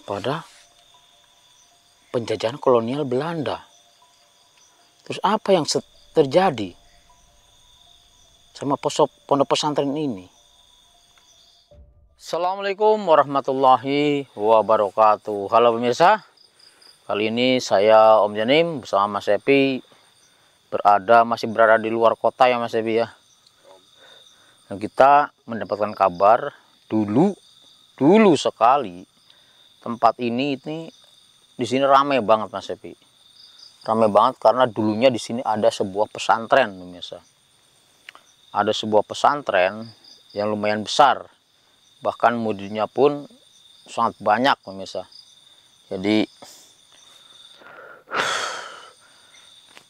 pada penjajahan kolonial Belanda. Terus apa yang terjadi sama pondok pesantren ini? Assalamualaikum warahmatullahi wabarakatuh. Halo pemirsa, kali ini saya Om Janim bersama Mas Epi masih berada di luar kota ya Mas Epi ya. Dan kita mendapatkan kabar dulu sekali tempat ini di sini ramai banget Mas Epi. Ramai banget karena dulunya di sini ada sebuah pesantren pemirsa. Ada sebuah pesantren yang lumayan besar. Bahkan muridnya pun sangat banyak pemirsa. Jadi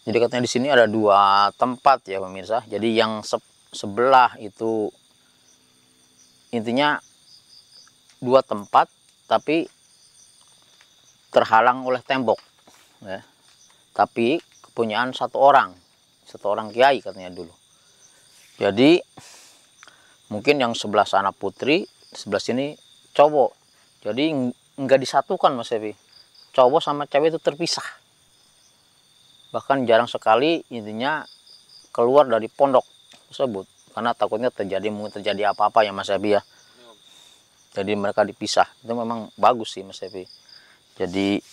katanya di sini ada 2 tempat ya pemirsa. Jadi yang sebelah itu intinya 2 tempat tapi terhalang oleh tembok ya. Tapi kepunyaan satu orang kiai katanya dulu. Jadi mungkin yang sebelah sana putri, sebelah sini cowok. Jadi nggak disatukan Mas Evi. Cowok sama cewek itu terpisah. Bahkan jarang sekali intinya keluar dari pondok tersebut karena takutnya mungkin terjadi apa-apa ya Mas Evi ya. Jadi mereka dipisah. Itu memang bagus sih Mas Evi. Jadi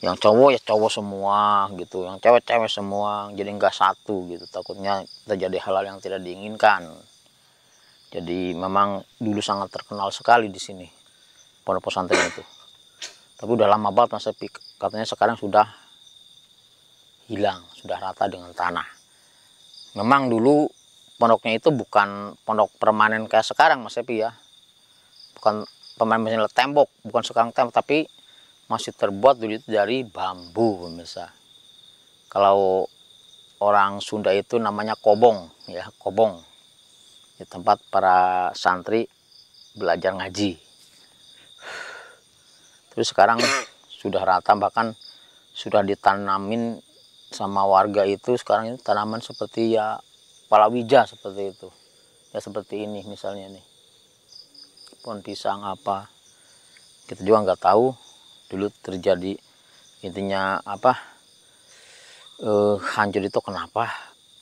yang cowok ya cowok semua gitu, yang cewek semua, jadi nggak satu gitu, takutnya terjadi hal-hal yang tidak diinginkan. Jadi memang dulu sangat terkenal sekali di sini pondok pesantren itu, tapi udah lama banget Mas Epi, katanya sekarang sudah hilang, sudah rata dengan tanah. Memang dulu pondoknya itu bukan pondok permanen kayak sekarang Mas Epi ya, bukan permanen tembok, bukan sekarang tembok, tapi masih terbuat dulu itu dari bambu pemirsa. Kalau orang Sunda itu namanya kobong ya, kobong. Di tempat para santri belajar ngaji. Terus sekarang sudah rata, bahkan sudah ditanamin sama warga itu sekarang itu tanaman seperti ya palawija seperti itu. Ya seperti ini misalnya nih. Pohon pisang apa. Kita juga nggak tahu dulu terjadi intinya apa hancur itu kenapa,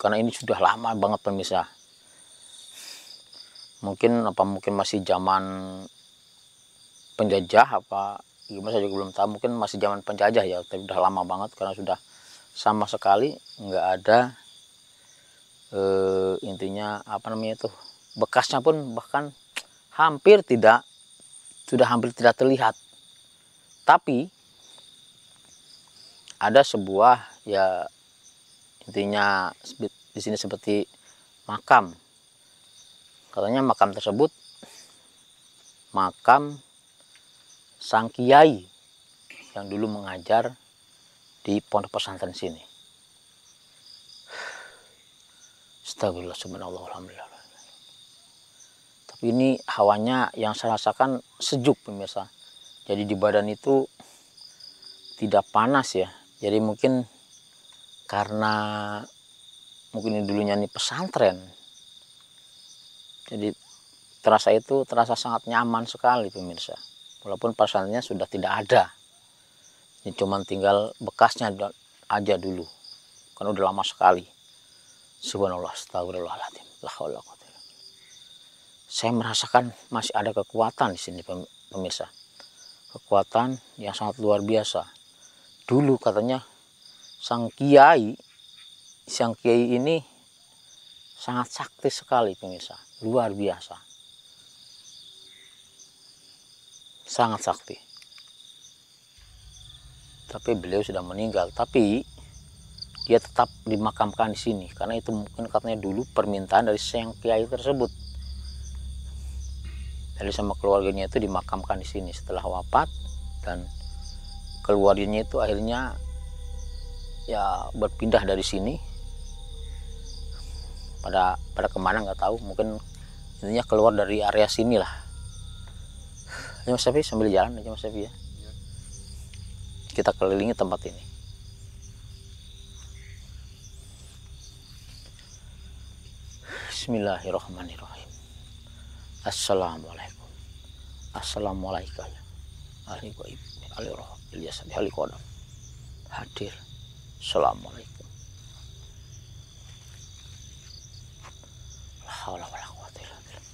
karena ini sudah lama banget pemirsa. Mungkin masih zaman penjajah apa gimana saya juga belum tahu, mungkin masih zaman penjajah ya, tapi udah lama banget karena sudah sama sekali nggak ada intinya bekasnya pun bahkan hampir tidak terlihat. Tapi ada sebuah ya intinya di sini seperti makam. Katanya makam tersebut makam sang kiai yang dulu mengajar di pondok pesantren sini. Astagfirullah, subhanallah, alhamdulillah. Tapi ini hawanya yang saya rasakan sejuk pemirsa. Jadi di badan itu tidak panas ya. Jadi mungkin karena ini dulunya ini pesantren. Jadi terasa sangat nyaman sekali pemirsa. Walaupun pesantrennya sudah tidak ada. Ini cuma tinggal bekasnya aja dulu. Karena udah lama sekali. Subhanallah, astagfirullahaladzim. La haula wala quwwata illa billah. Saya merasakan masih ada kekuatan di sini pemirsa. Kekuatan yang sangat luar biasa. Dulu katanya sang kiai ini sangat sakti sekali pemirsa, luar biasa, sangat sakti. Tapi beliau sudah meninggal, tapi dia tetap dimakamkan di sini karena itu mungkin katanya dulu permintaan dari sang kiai tersebut. Jadi sama keluarganya itu dimakamkan di sini setelah wafat, dan keluarganya itu akhirnya ya berpindah dari sini pada kemana nggak tahu, mungkin intinya keluar dari area sini lah. Ini Mas Safi sambil jalan aja Mas Safi ya. Kita kelilingi tempat ini. Bismillahirrahmanirrahim. Assalamualaikum. Assalamualaikum ahli gaib, ahli roh, Ilyas, ahli kodam hadir. Assalamualaikum. La haula wala quwwata illa billah.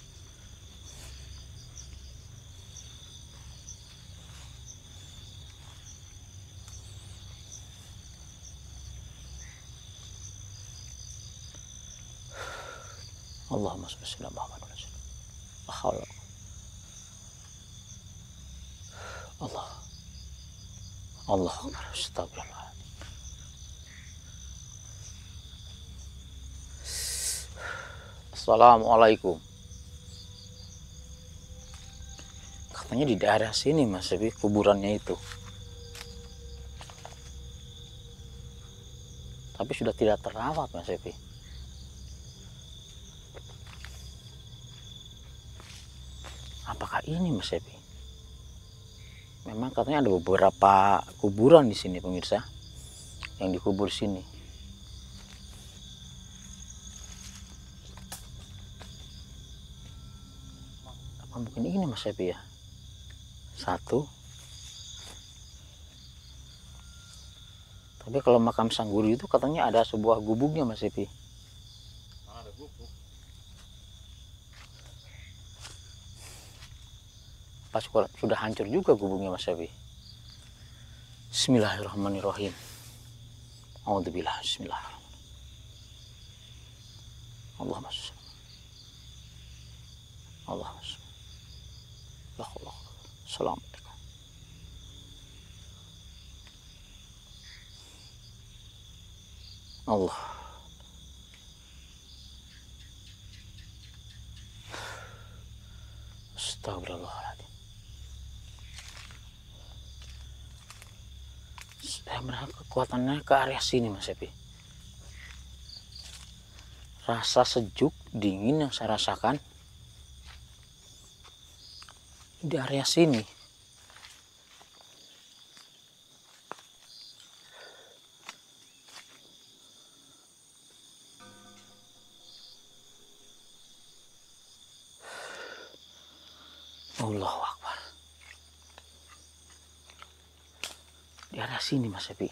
Allahumma shalli ala Muhammad. La haula. Allah. Allah akbar. Astagfirullah. Assalamualaikum. Katanya di daerah sini Mas Epi kuburannya itu. Tapi sudah tidak terawat Mas Epi. Apakah ini Mas Epi? Memang katanya ada beberapa kuburan di sini pemirsa, yang dikubur sini. Apa mungkin ini Mas Epi ya? Satu. Tapi kalau makam Sang Guru itu katanya ada sebuah gubuknya Mas Epi. Mana ada gubuk? Pas sudah hancur juga gubuknya Mas Epi. Bismillahirrahmanirrahim. A'udzubillah. Bismillahirrahmanirrahim. Allahumma shalli. Allahumma shalli. Assalamualaikum. Allah. Astagfirullahaladzim. Saya melihat kekuatannya ke area sini Mas Epi. Rasa sejuk, dingin yang saya rasakan di area sini. Allahu Akbar. Di area sini Mas Epi.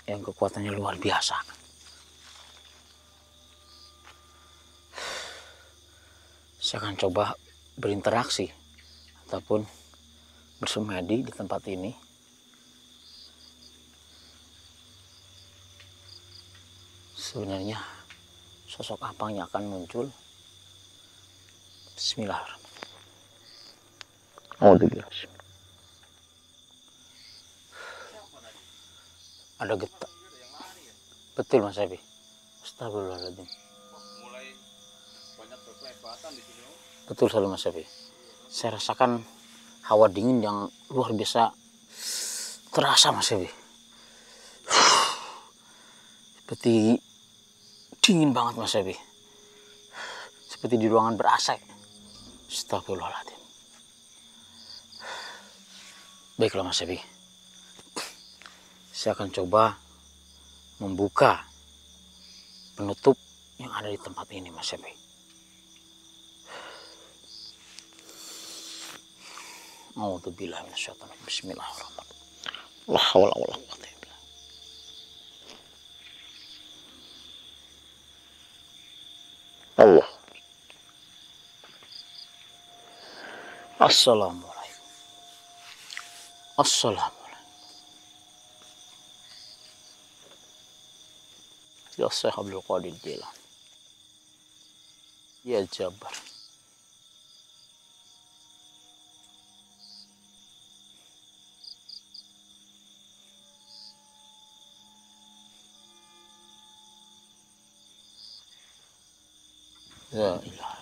Yang kekuatannya luar biasa. Saya akan coba berinteraksi ataupun bersemedi di tempat ini. Sebenarnya sosok apa yang akan muncul? Bismillahirrahmanirrahim. Ada getak. Betul Mas Epi. Astagfirullahaladzim. Mulai banyak kelebatan di sini. Betul sekali Mas Epi. Saya rasakan hawa dingin yang luar biasa terasa Mas Epi. Seperti dingin banget Mas Epi. Seperti di ruangan ber-AC. Astagfirullahaladzim. Baiklah Mas Epi. Saya akan coba membuka penutup yang ada di tempat ini Mas Epi. A'udzubillahi minasyaitonir rajim. Bismillahirrahmanirrahim. La haula wala quwwata illa billah. Allah. Assalamualaikum. Assalamualaikum. Ya Syekh Abdul Qadir Jilani. Ya Jabbar. Ya ilah.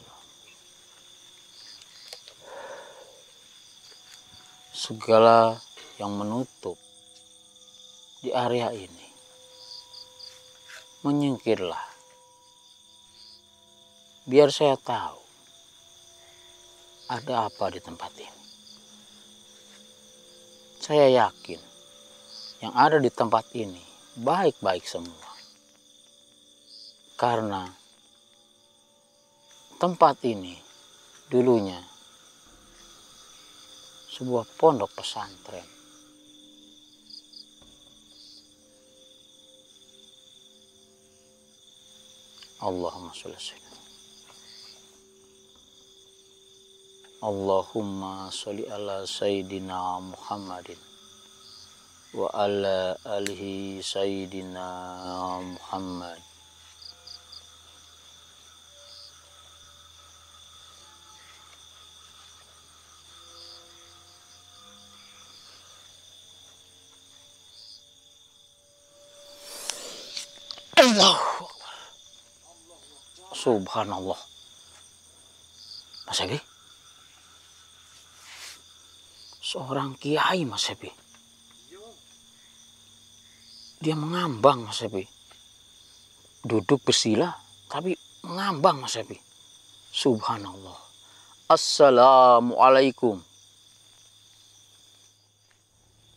Segala yang menutup di area ini, menyingkirlah. Biar saya tahu ada apa di tempat ini. Saya yakin yang ada di tempat ini baik-baik semua. Karena tempat ini dulunya sebuah pondok pesantren. Allahumma sholli ala sayyidina. Allahumma sholli ala sayyidina Muhammadin wa ala alihi sayyidina Muhammad. Allahu Akbar. Subhanallah. Mas Ebi, seorang kiai Mas Ebi, dia mengambang Mas Ebi, duduk bersila tapi mengambang Mas Ebi. Subhanallah. Assalamualaikum.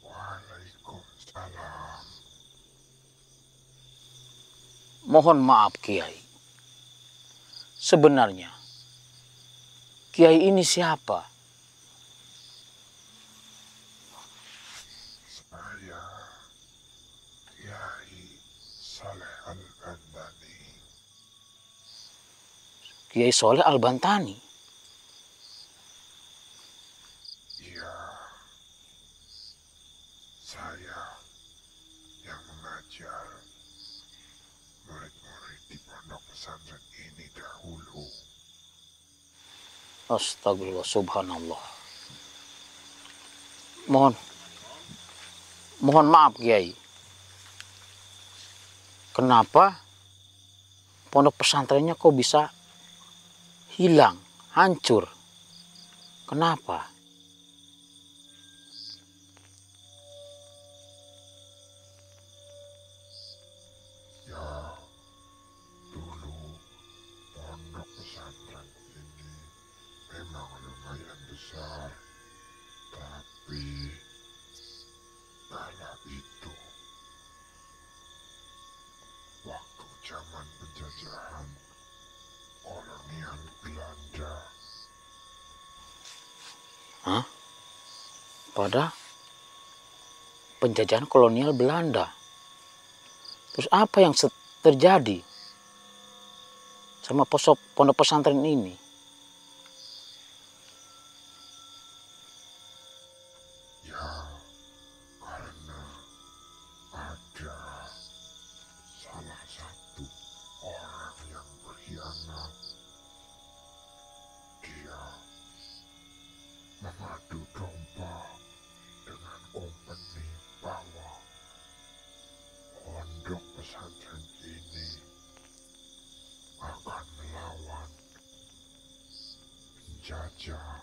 Waalaikumsalam. Mohon maaf Kiai. Sebenarnya Kiai ini siapa? Saya Kiai Saleh Al-Bandani. Kiai Soleh Al-Bantani. Iya, saya yang mengajar murid-murid di pondok pesantren ini dahulu. Astagfirullah, subhanallah. Mohon maaf Kiai. Kenapa pondok pesantrennya kok bisa hilang, hancur? Kenapa? Ya, dulu pondok pesantren ini memang lumayan besar, tapi kala itu waktu zaman penjajahan kolonial Belanda. Hah? Pada penjajahan kolonial Belanda. Terus apa yang terjadi sama pondok pesantren ini? Ya, karena ada salah satu orang yang berkhianat. Dia mengadu domba dengan kompeni bahwa pondok pesantren ini akan melawan penjajah.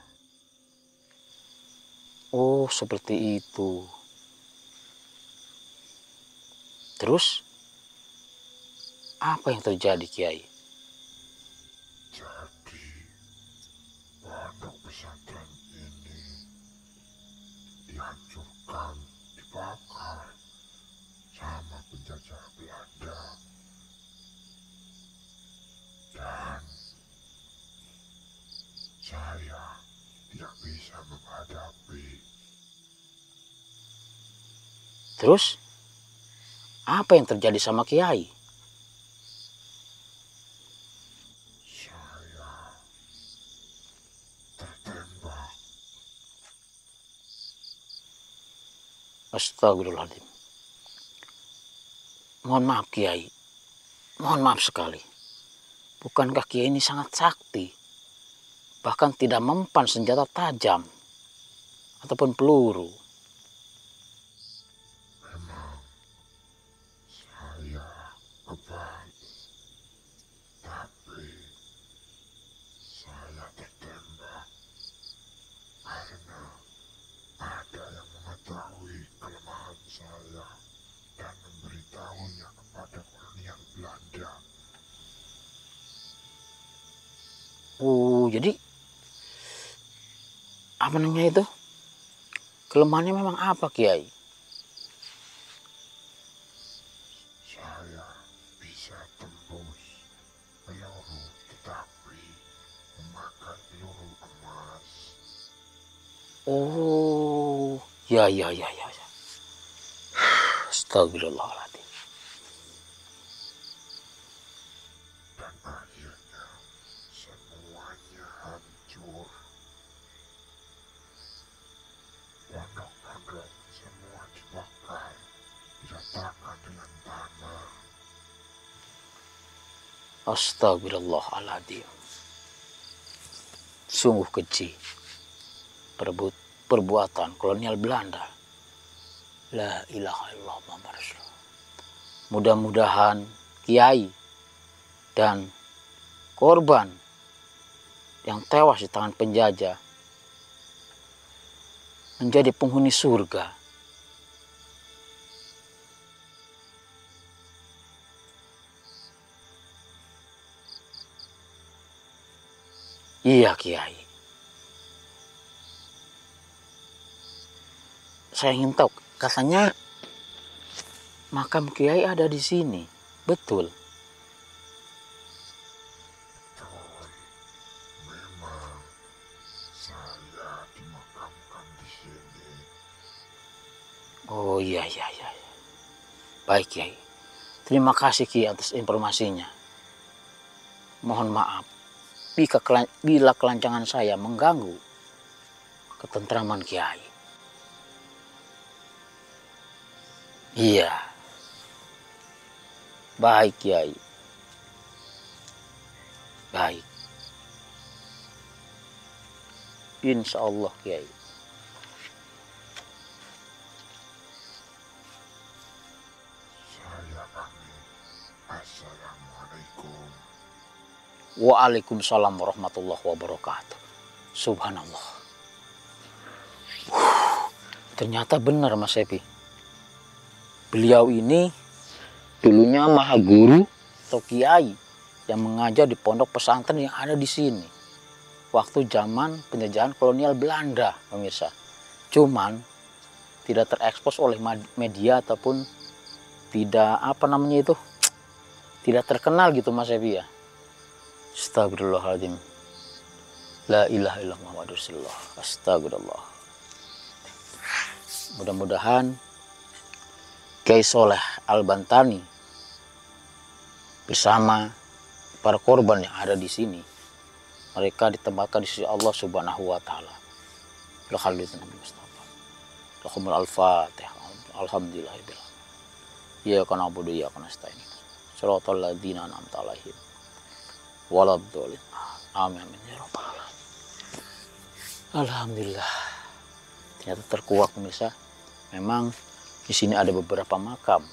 Oh, seperti itu. Terus apa yang terjadi Kiai? Jadi pondok pesantren ini dihancurkan, dibakar sama penjajah Belanda. Dan saya tidak bisa menghadapi. Terus apa yang terjadi sama Kiai? Saya tertembak. Astagfirullahaladzim. Mohon maaf Kiai. Mohon maaf sekali. Bukankah Kiai ini sangat sakti? Bahkan tidak mempan senjata tajam ataupun peluru. Memang saya kebal, tapi saya tertembak karena ada yang mengetahui kelemahan saya dan memberitahunya kepada kolonial Belanda. Oh, jadi apa namanya itu? Kelemahannya memang apa Kiai? Saya bisa tembus peluru, tetapi memakai peluru Oh, ya ya ya ya. Ya. Astagfirullahaladzim. Dan akhirnya semuanya hancur. Pondok-pondok semua dibakar, diratakan dengan tanah. Astagfirullahaladzim. Sungguh keji perbuatan kolonial Belanda. La ilaha illallah Muhammad Rasulullah. Mudah-mudahan kiai dan korban yang tewas di tangan penjajah menjadi penghuni surga. Iya, Kiai. Saya ingin tahu, katanya makam Kiai ada di sini. Betul. Betul, memang saya dimakamkan di sini. Oh iya, iya, iya. Baik, Kiai. Terima kasih, Kiai, atas informasinya. Mohon maaf bila kelancangan saya mengganggu ketentraman Kiai. Iya. Baik, Kiai. Baik. Insya Allah, Kiai. Saya pamit. Assalamualaikum. Waalaikumsalam warahmatullahi wabarakatuh. Subhanallah. Ternyata benar Mas Epi. Beliau ini dulunya maha guru atau kiai yang mengajar di pondok pesantren yang ada di sini. Waktu zaman penjajahan kolonial Belanda, pemirsa. Cuman tidak terekspos oleh media ataupun tidak tidak terkenal gitu Mas Epi ya. Astagfirullahaladzim. La ilaha illallah Muhammadur Rasulullah. Astagfirullah. Mudah-mudahan Kiai Soleh Al-Bantani bersama para korban yang ada di sini, mereka ditempatkan di sisi Allah Subhanahu wa taala. Al-Fatihah. Alhamdulillahirabbil alamin. Iyyaka na'budu wa iyyaka nasta'in. Shiratal ladzina an'amta 'alaihim waladhdallin. Amin amin ya rabbal alamin. Alhamdulillah. Ternyata terkuak pemirsa. Memang di sini ada beberapa makam.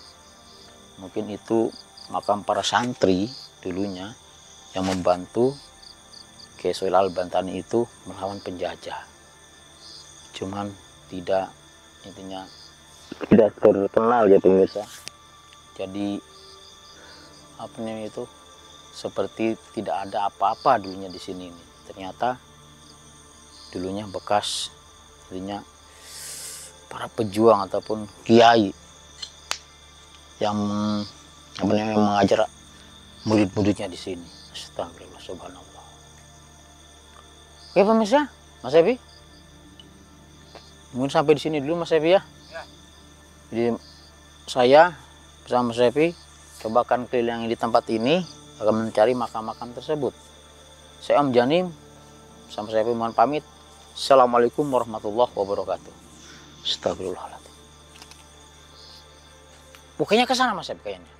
Mungkin itu makam para santri dulunya yang membantu Kiai Soleh Al-Bantani itu melawan penjajah. Cuman tidak terkenal ya pemirsa. Jadi apa namanya itu seperti tidak ada apa-apa dulunya di sini nih. Ternyata dulunya bekas para pejuang ataupun kiai yang mengajar murid-muridnya di sini. Astagfirullah, subhanallah. Oke pemirsa, Mas Epi, mungkin sampai di sini dulu Mas Epi ya. Jadi saya bersama Mas Epi coba akan keliling di tempat ini akan mencari makam-makam tersebut. Saya Om Janim sama Mas Epi mohon pamit. Assalamualaikum warahmatullahi wabarakatuh. Astagfirullahaladzim. Bukannya ke sana Mas Epi kayaknya.